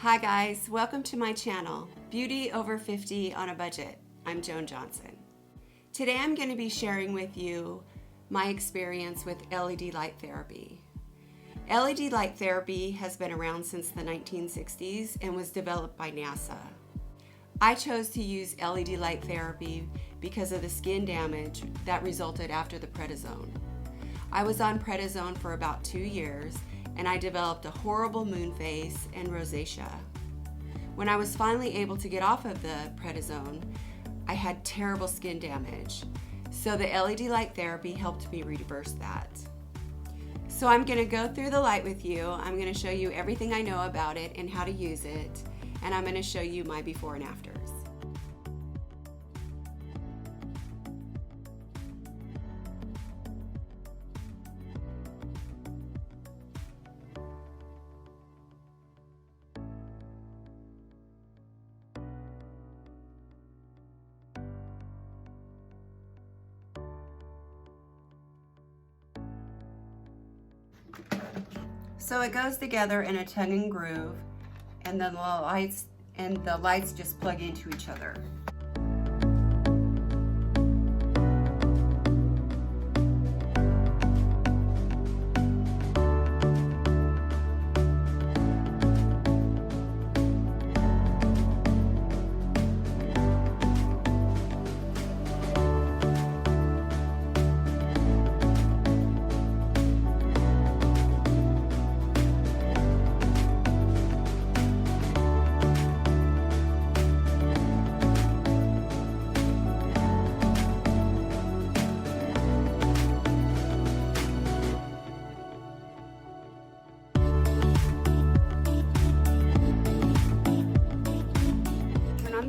Hi guys, welcome to my channel, Beauty Over 50 on a Budget. I'm Joan Johnson. Today I'm going to be sharing with you my experience with LED light therapy. LED light therapy has been around since the 1960s and was developed by NASA. I chose to use LED light therapy because of the skin damage that resulted after the prednisone. I was on prednisone for about 2 years and I developed a horrible moon face and rosacea. When I was finally able to get off of the prednisone, I had terrible skin damage. So the LED light therapy helped me reverse that. So I'm going to go through the light with you. I'm going to show you everything I know about it and how to use it, and I'm going to show you my before and afters. So it goes together in a tongue and groove, and then the lights just plug into each other.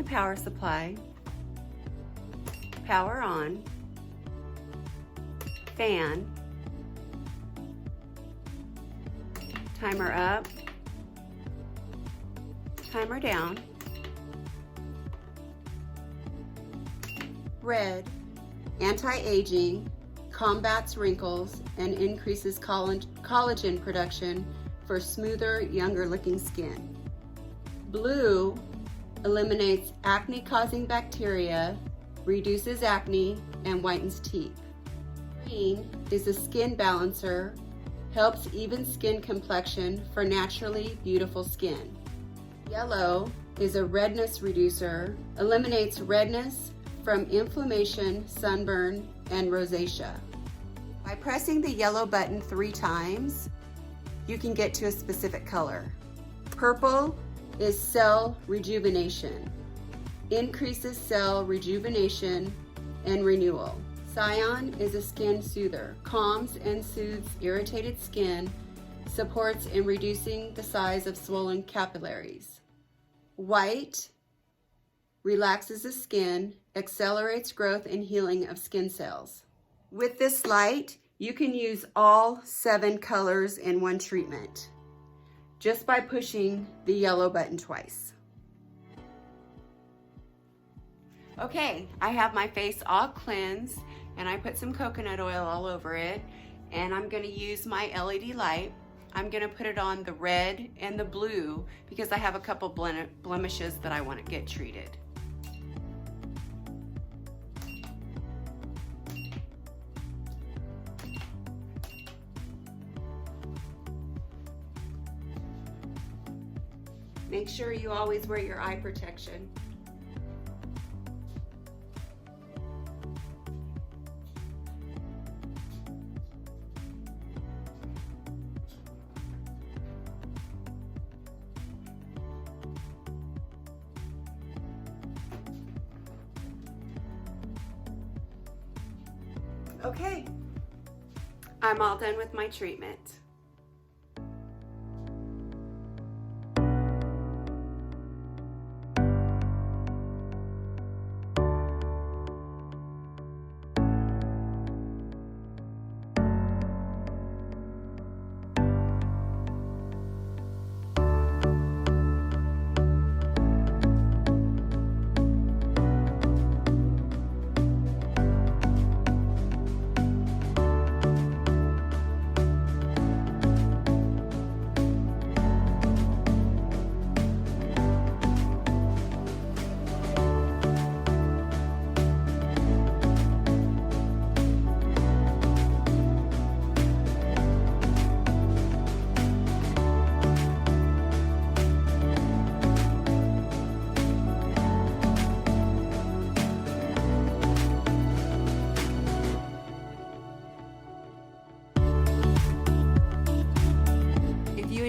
Power supply, power on, fan, timer up, timer down, red, anti-aging, combats wrinkles, and increases collagen production for smoother, younger looking skin. Blue eliminates acne-causing bacteria, reduces acne, and whitens teeth. Green is a skin balancer, helps even skin complexion for naturally beautiful skin. Yellow is a redness reducer, eliminates redness from inflammation, sunburn, and rosacea. By pressing the yellow button 3 times, you can get to a specific color. Purple is cell rejuvenation, increases cell rejuvenation and renewal. Cyan is a skin soother, calms and soothes irritated skin, supports in reducing the size of swollen capillaries. White relaxes the skin, accelerates growth and healing of skin cells. With this light, you can use all 7 colors in one treatment, just by pushing the yellow button twice. Okay, I have my face all cleansed and I put some coconut oil all over it, and I'm gonna use my LED light. I'm gonna put it on the red and the blue because I have a couple blemishes that I want to get treated. Make sure you always wear your eye protection. Okay, I'm all done with my treatment.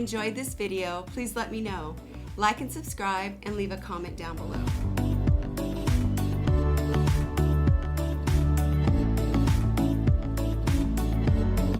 enjoyed this video, please let me know. Like and subscribe and leave a comment down below.